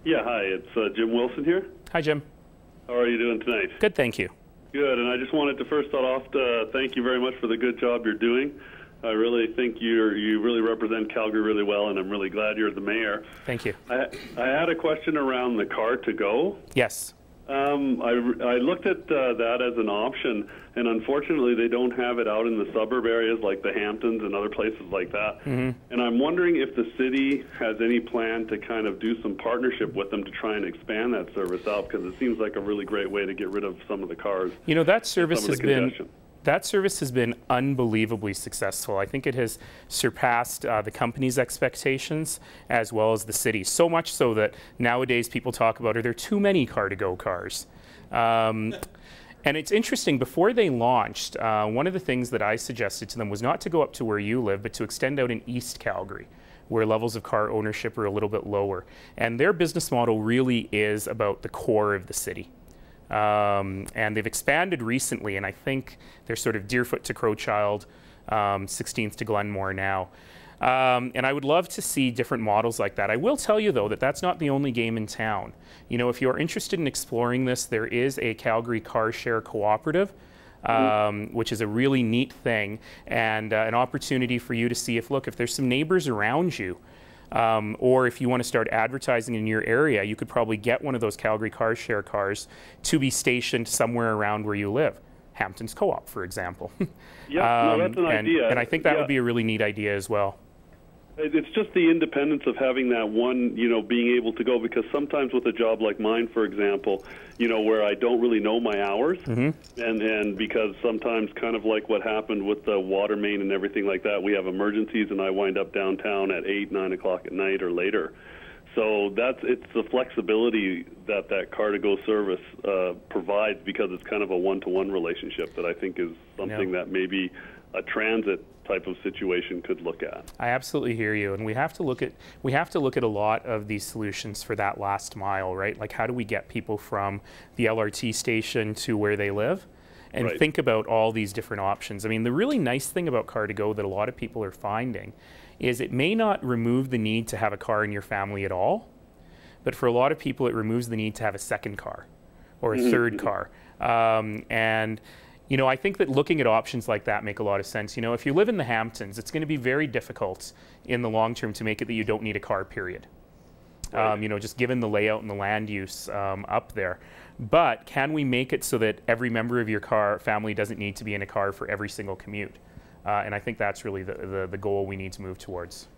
Yeah, hi, it's Jim Wilson here. Hi, Jim. How are you doing tonight? Good, thank you. Good, and I just wanted to first start off to thank you very much for the good job you're doing. I really think you really represent Calgary really well, and I'm really glad you're the mayor. Thank you. I had a question around the car to go. Yes. I looked at that as an option, and unfortunately they don't have it out in the suburb areas like the Hamptons and other places like that. Mm-hmm. And I'm wondering if the city has any plan to kind of do some partnership with them to try and expand that service out, because it seems like a really great way to get rid of some of the cars. You know, that service has been unbelievably successful. I think it has surpassed the company's expectations as well as the city. So much so that nowadays people talk about, are there too many car-to-go cars? And it's interesting, before they launched, one of the things that I suggested to them was not to go up to where you live, but to extend out in East Calgary, where levels of car ownership are a little bit lower. And their business model really is about the core of the city. And they've expanded recently, and I think they're sort of Deerfoot to Crowchild, 16th to Glenmore now. And I would love to see different models like that. I will tell you, though, that that's not the only game in town. You know, if you're interested in exploring this, there is a Calgary Car Share Cooperative, which is a really neat thing, and an opportunity for you to see if there's some neighbors around you. Or if you want to start advertising in your area, you could probably get one of those Calgary Car Share cars to be stationed somewhere around where you live. Hamptons Co-op, for example. Yeah, no, that's an idea. And I think that would be a really neat idea as well. It's just the independence of having that one, you know, being able to go, because sometimes with a job like mine, for example, you know, where I don't really know my hours, and because sometimes kind of like what happened with the water main and everything like that, we have emergencies and I wind up downtown at 8, 9 o'clock at night or later. So it's the flexibility that car-to-go service provides, because it's kind of a one-to-one relationship that I think is something that maybe a transit type of situation could look at. I absolutely hear you, and we have to look at a lot of these solutions for that last mile, right? Like, how do we get people from the LRT station to where they live? And think about all these different options. I mean, the really nice thing about car-to-go that a lot of people are finding is it may not remove the need to have a car in your family at all, but for a lot of people it removes the need to have a second car or a third car. And you know, I think that looking at options like that make a lot of sense. You know, if you live in the Hamptons, it's going to be very difficult in the long term to make it that you don't need a car, period. You know, just given the layout and the land use up there. But can we make it so that every member of your family doesn't need to be in a car for every single commute? And I think that's really the goal we need to move towards.